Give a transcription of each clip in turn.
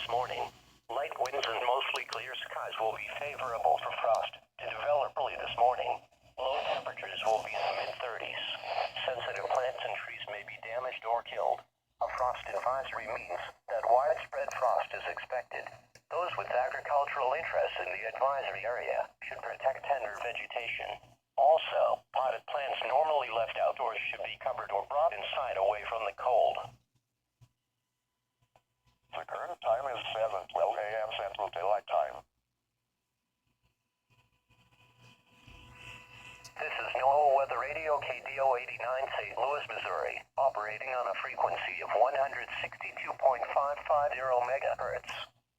morning. Light winds and mostly clear skies will be favorable for frost to develop early this morning. Low temperatures will be in the mid-30s. Sensitive plants and trees may be damaged or killed. A frost advisory means that widespread frost is expected. Those with agricultural interests in the advisory area should protect tender vegetation. Also, potted plants normally left outdoors should be covered or brought inside away from the cold. The current time is 7:12 a.m. Central Daylight Time. This is NOAA Weather Radio KDO89 St. Louis, Missouri, operating on a frequency of 162.550 megahertz.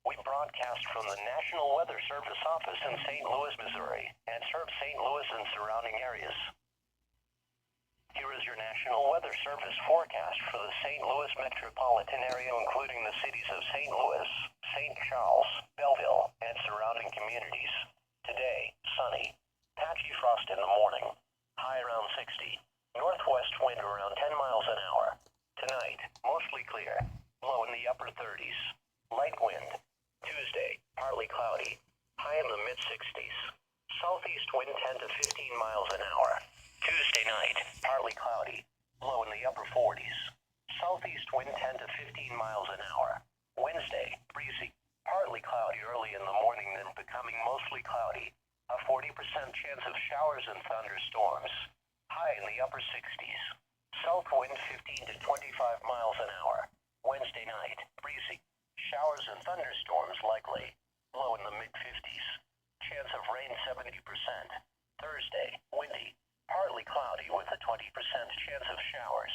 We broadcast from the National Weather Service office in St. Louis, Missouri, and serve St. Louis and surrounding areas. Here is your National Weather Service forecast for the St. Louis metropolitan area, including the cities of St. Louis, St. Charles, Belleville, and surrounding communities. Today, sunny. Patchy frost in the morning. High around 60. Northwest wind around 10 miles an hour. Tonight, mostly clear. Low in the upper 30s. Light wind. Tuesday, partly cloudy. High in the mid-60s. Southeast wind 10 to 15 miles an hour. Tuesday night, partly cloudy. Low in the upper 40s. Southeast wind 10 to 15 miles an hour. Wednesday, breezy. Partly cloudy early in the morning, then becoming mostly cloudy. A 40% chance of showers and thunderstorms. High in the upper 60s. South wind 15 to 25 miles an hour. Wednesday night, breezy. Showers and thunderstorms likely. Low in the mid-50s. Chance of rain 70%. Thursday, windy. Partly cloudy with a 20% chance of showers.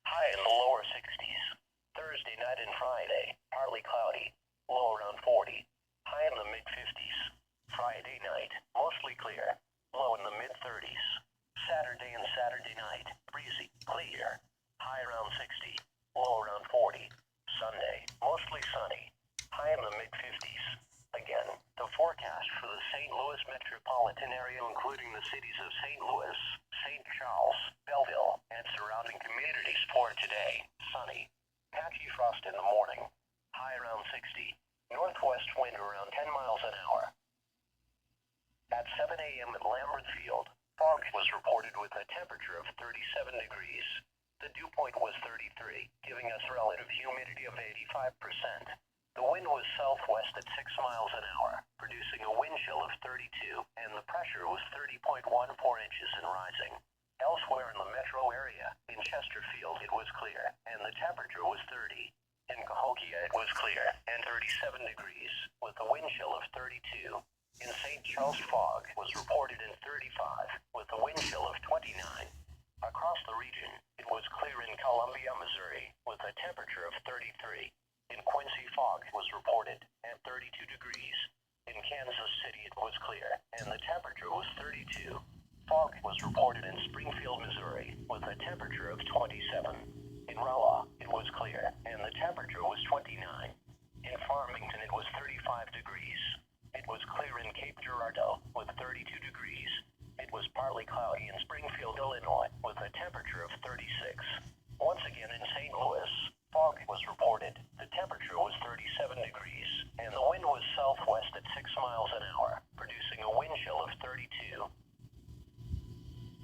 High in the lower 60s. Thursday night and Friday, partly cloudy. Low around 40. High in the mid-50s. Friday night, mostly clear. Low in the mid-30s. Saturday and Saturday night, breezy, clear. High around 60. Low around 40. Sunday, mostly sunny. High in the mid-50s. Again, the forecast for the St. Louis metropolitan area, including the cities of St. Louis, St. Charles, Belleville, and surrounding communities for today. Sunny. Patchy frost in the morning. High around 60. Northwest wind around 10 miles an hour. At 7 a.m. at Lambert Field, fog was reported with a temperature of 37 degrees. The dew point was 33, giving us relative humidity of 85%. The wind was southwest at 6 miles an hour, producing a wind chill of 32, and the pressure was 30.14 inches and rising. Elsewhere in the metro area, in Chesterfield it was clear, and the temperature was 30. In Cahokia it was clear, and 37 degrees, with a wind chill of 32. In St. Charles, fog was reported in 35, with a wind chill of 29. Across the region, it was clear in Columbia, Missouri, with a temperature of 33. In Quincy, fog was reported at 32 degrees. In Kansas City, it was clear, and the temperature was 32. Fog was reported in Springfield, Missouri, with a temperature of 27. In Rolla, it was clear, and the temperature was 29. In Farmington, it was 35 degrees. It was clear in Cape Girardeau, with 32 degrees. It was partly cloudy in Springfield, Illinois, with a temperature of 36. Once again in St. Louis, fog was reported. The temperature was 37 degrees, and the wind was southwest at 6 miles an hour, producing a wind chill of 32.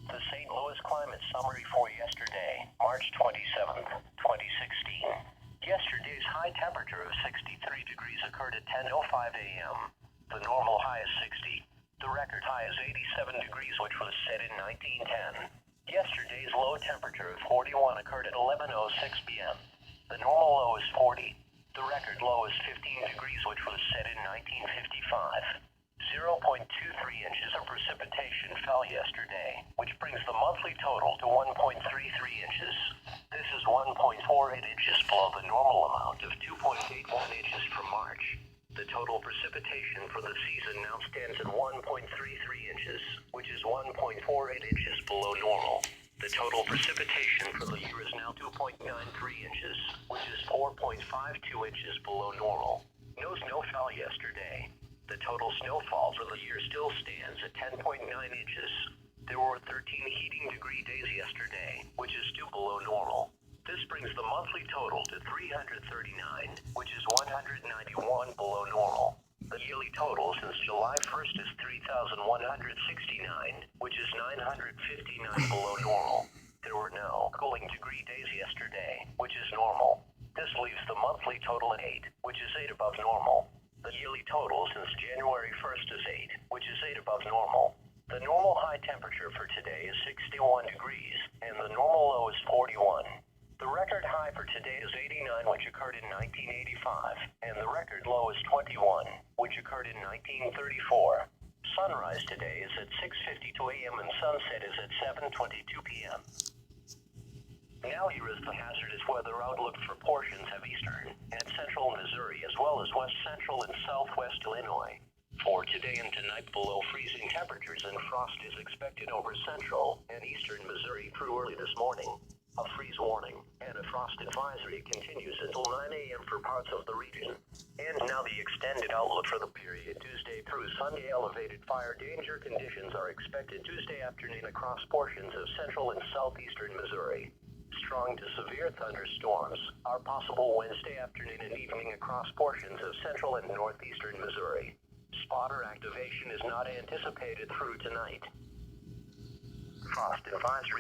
The St. Louis climate summary for yesterday, March 27th, 2016. Yesterday's high temperature of 63 degrees occurred at 10:05 a.m. The normal high is 60. The record high is 87 degrees, which was set in 1910. Yesterday's low temperature of 41 occurred at 11:06 p.m. The normal low is 40. The record low is 15 degrees, which was set in 1955. 0.23 inches of precipitation fell yesterday, which brings the monthly total to 1.33 inches. This is 1.48 inches below the normal amount of 2.81 inches for March. The total precipitation for the season now stands at 1.33 inches, which is 1.48 inches below normal. The total precipitation for the year is now 2.93 inches, which is 4.52 inches below normal. No snow fell yesterday. The total snowfall for the year still stands at 10.9 inches. There were 13 heating degree days yesterday, which is 2 below normal. This brings the monthly total to 339, which is 191 below normal. There were no cooling degree days yesterday, which is normal. This leaves the monthly total at 8, which is 8 above normal. The yearly total since January 1st is 8, which is 8 above normal. The normal high temperature for today is 61 degrees, and the normal low is 41. The record high for today is 89, which occurred in 1985, and the record low is 21, which occurred in 1934. Sunrise today is at 6:52 a.m. and sunset is at 7:22 p.m. Now here is the hazardous weather outlook for portions of eastern and central Missouri as well as west central and southwest Illinois. For today and tonight, below freezing temperatures and frost is expected over central and eastern Missouri through early this morning. A freeze warning and a frost advisory continues until 9 a.m. for parts of the region. And now the extended outlook for the period Tuesday through Sunday. Elevated fire danger conditions are expected Tuesday afternoon across portions of central and southeastern Missouri. Strong to severe thunderstorms are possible Wednesday afternoon and evening across portions of central and northeastern Missouri. Spotter activation is not anticipated through tonight. Frost advisory